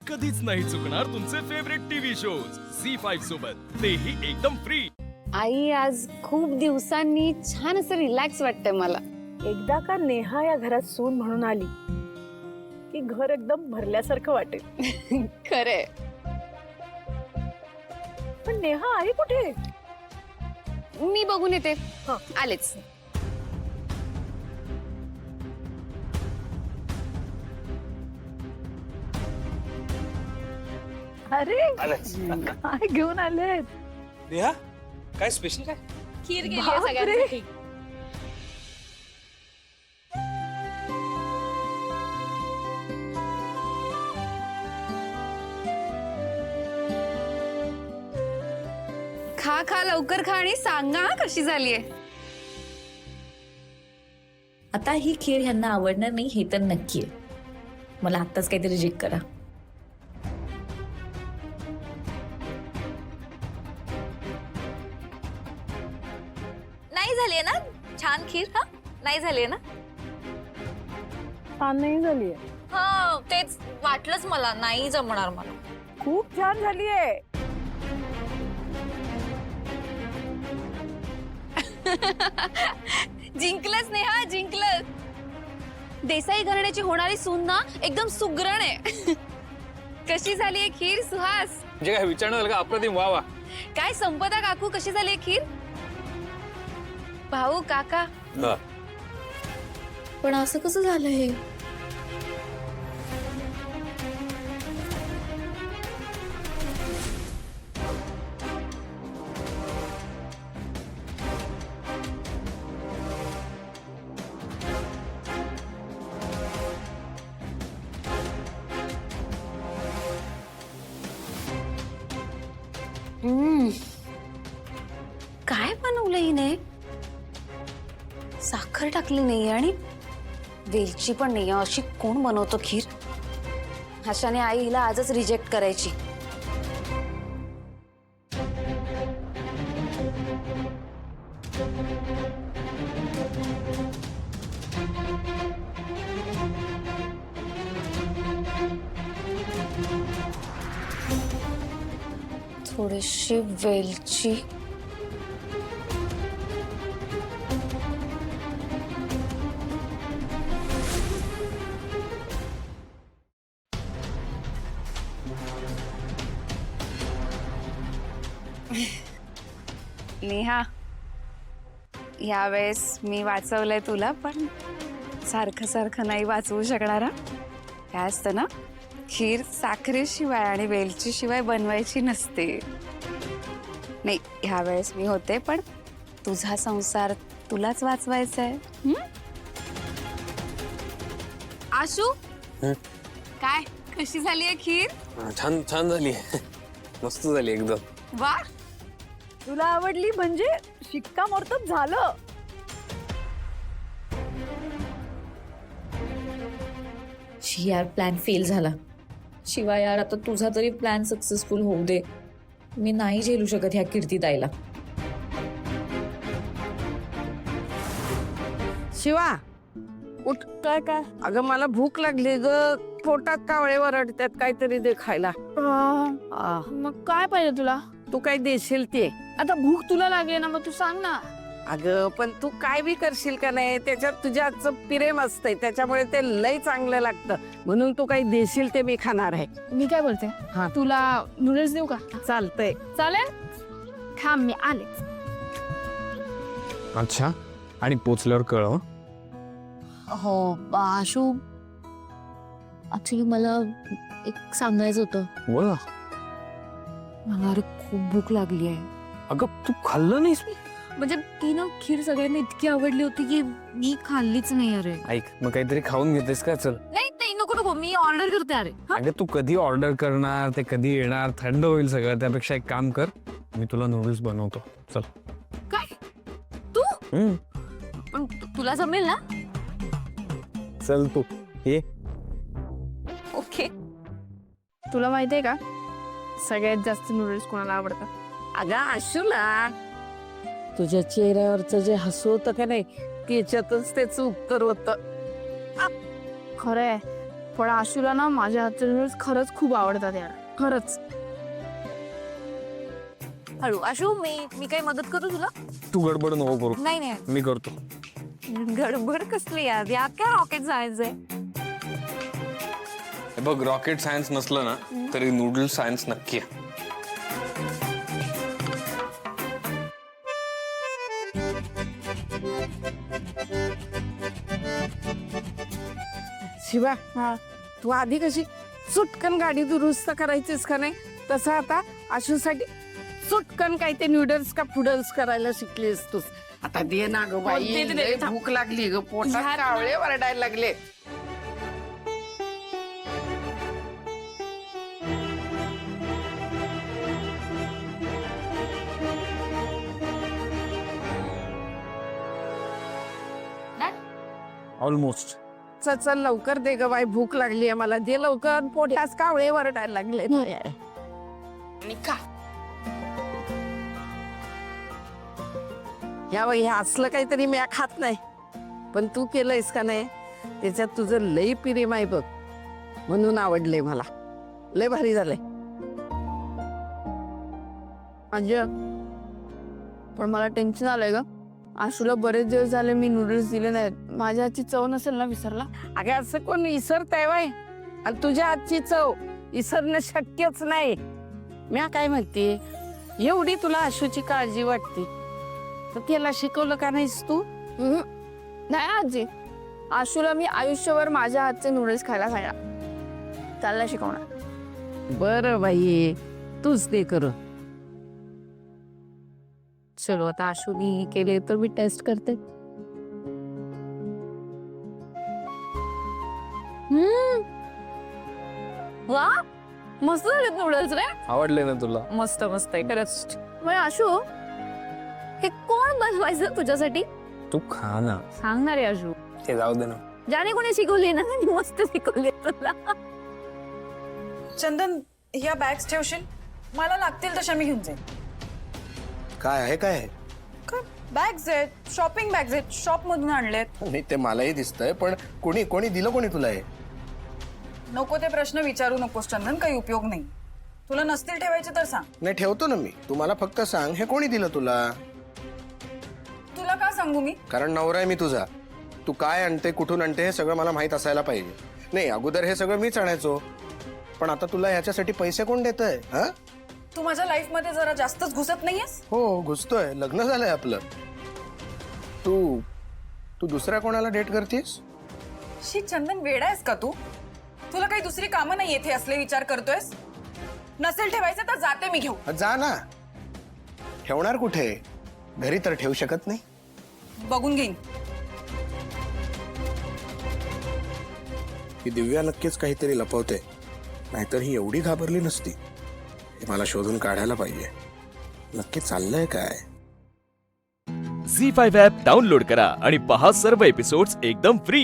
कधीच नाही चुकणार तुमचे फेवरेट टीव्ही शोज झी5 सोबत, तेही एकदम फ्री। आई, आज खूप दिवसांनी छान असं रिलॅक्स वाटतंय मला। एकदा का नेहा या घरात सून म्हणून आली की घर एकदम भरल्यासारखं वाटेल। खरे, पण नेहा आहे कुठे? मी बघून येते। हं. आलेच। अरे काय घेऊन आलेत? नेहा, काय स्पेशल काय? खीर गेली बापरे. सगळ्यांसाठी। खा खा, लवकर खा आणि सांगा हा कशी झालीये। आता ही खीर ह्यांना आवडणार नाही हे तर नक्की आहे. मला आत्ताच काहीतरी रिजेक्ट करा. नाही झालीये ना छान खीर? हा नाही झालीये ना? छान नाही झालीये, हा तेच वाटलंच मला नाही जमणार मला. खूप छान झालीये। जिंकलंच नेहा, जिंकलंच। देसाई घराण्याची होणारी सून ना एकदम सुगरण आहे। कशी झालीये खीर सुहास? म्हणजे काय विचारणं झालं का? अप्रतिम, वा वा. काय संपदा काकू, कशी झालीये खीर? भाऊ काका, हा. पण असं कसं झालं हे? काय बनवलं हिने? साखर टाकली नाहीये आणि वेलची पण नाहीये, अशी कोण बनवतो खीर? अशाने आई हिला आजच रिजेक्ट करायची। थोडीशी वेलची, नेहा, यावेळेस मी वाचवलंय तुला, पण सारखं सारखं नाही वाचवू शकणार हा। काय असतं ना, खीर साखरेशिवाय आणि वेलची शिवाय बनवायची नसते। नाही, ह्यावेळेस मी होते, पण तुझा संसार तुलाच वाचवायचा आहे। आशू, काय कशी झालीये खीर? छान छान झाली. मस्त झाली एकदम. वा, तुला आवडली म्हणजे शिक्कामोर्तब झालं। शी यार, प्लॅन फेल झाला. शिवाय यार, आता तुझा तरी प्लॅन सक्सेसफुल होऊ दे. मी नाही झेलू शकत ह्या कीर्तीताईला. शिवा, उठ. काय काय? अगं मला भूक लागली ग. पोटात कावळे वरडतात, काहीतरी दे खायला. मग काय पाहिजे तुला? तू काय देशील ते? आता भूक तुला लागली ना, मग तू सांग ना. अगं पण तू काय बी करशील का नाही, त्याच्यात तुझ्या आजचं प्रेम असतंय, त्याच्यामुळे ते लय चांगलं लागतं. म्हणून तू काही देशील ते मी खाणार आहे. मी काय बोलते, हा. तुला नूडल्स देऊ का? चालतंय. चालेल, थांब मी आले. अच्छा, आणि पोचल्यावर कळव. हो आशू, ऍक्च्युली मला एक सांगायचं होतं. बोल ना. मला अरे खूप भूक लागली आहे. अगं तू खाल्लं नाहीस? म्हणजे ती ना खीर सगळ्यांना इतकी आवडली होती की मी खाल्लीच नाही. अरे ऐक, मग काहीतरी खाऊन घेतेस का? चल. नाही नाही, नको नको, मी ऑर्डर करते. अरे अगं तू कधी ऑर्डर करणार, ते कधी येणार, थंड होईल सगळं. त्यापेक्षा एक काम कर, मी तुला नूडल्स बनवतो. चल. काय तू? पण तुला जमेल ना? चल तू ये. ओके. तुला माहितीये का सगळ्यात जास्त नूडल्स कोणाला आवडतात? अगं आशूला, तुझ्या चेहऱ्यावरचं जे हसू होतं का नाही, त्याच्यातच त्याचं उत्तर होतं. खरंय, पण आशूला ना माझ्या हातचे नूडल्स खरंच खूप आवडतात यार, खरंच. हळू आशू, मी काही मदत करू तुला? तू गडबड नको करू, नाही नाही, मी करतो. गडबड कसली यार, यात काय रॉकेट जायचंय? हे बघ, रॉकेट सायन्स नसलं ना तरी नूडल्स सायन्स नक्की आहे. शिवा, तू आधी कशी सुटकन गाडी दुरुस्त करायचीस का नाही, तसं आता आशूसाठी सुटकन काय ते नूडल्स का पुडल्स करायला शिकलीस तू. आता दे ना ग बाई, दे, दे, दे. लय भूक लागली ग, पोटात कावळे वरडायला लागले. ऑलमोस्ट. चल चल लवकर दे ग बाई, भूक लागली आहे मला, दे लवकर, पोटात कावळे वरडायला लागले. निका या बाई, हे असलं काहीतरी मी खात नाही, पण तू केलंयस का नाही त्याच्यात तुझं लई प्रेम आहे बघ, म्हणून आवडलंय मला, लय भारी झालंय. अजय, पण मला टेन्शन आलंय ग. आशूला बरेच दिवस झाले मी नूडल्स दिले नाहीत. माझ्या हातची चव नसेल ना विसरला? अगं असं कोण विसरताय बाई, आणि तुझ्या हातची चव विसरणं शक्यच नाही. मी काय म्हणते, एवढी तुला आशूची काळजी वाटते तर त्याला शिकवलं का नाहीस तू? नाही आजी, आशूला मी आयुष्यभर माझ्या हातचे नूडल्स खायला खाणार, त्याला शिकवणार. बरं बाई, तूच ते कर. चलो आता आशूनी केले तर मी टेस्ट करते. वा, मस्त झाले नूडल्स रे. आवडले ना तुला? मस्त मस्त आहे खरंच. मग आशू, हे कोण बनवायचं तुझ्यासाठी? तू खा ना. सांगणार आहे आशू. ते जाऊ दे ना. ज्याने कोणी शिकवली ना, त्यांनी मस्त शिकवली तुला. चंदन, ह्या बॅग्स ठेवशील? मला लागतील तशा मी घेऊन जाईन. काय आहे काय आहे? बॅग्स आहेत, शॉपिंग बॅग्स आहेत, शॉप मधून आणलेत. नाही ते मलाही दिसतंय, पण कोणी दिलं कोणी तुला हे? नको ते प्रश्न विचारू नकोस चंदन, काही उपयोग नाही. तुला नसतील ठेवायचे तर सांग. नाही ठेवतो ना मी, तू मला फक्त सांग हे कोणी दिलं तुला. तुला का सांगू मी? कारण नवरा आहे मी तुझा. तू काय आणते, कुठून आणते हे सगळं मला माहित असायला पाहिजे. नाही अगोदर हे सगळं मीच आणायचो, पण आता तुला ह्याच्यासाठी पैसे कोण देतंय? हा, तू माझ्या लाईफ मध्ये जरा जास्तच घुसत नाहीयेस? हो घुसतोय, लग्न झालंय आपलं. तू दुसऱ्या कोणाला डेट करतेस? शी चंदन, वेडा आहेस का तू? तुला काही दुसरी कामं नाही येथे असले विचार करतोयस? नसेल ठेवायचं तर जाते मी घेऊ. जा ना. ठेवणार कुठे? घरी तर ठेवू शकत नाही. बघून घेईन. ही दिव्या नक्कीच काहीतरी लपवते, नाहीतर ही एवढी घाबरली नसती. हे मला शोधून काढायला पाहिजे, नक्की चाललंय काय. झी5 ॲप डाउनलोड करा आणि पहा सर्व एपिसोड्स एकदम फ्री.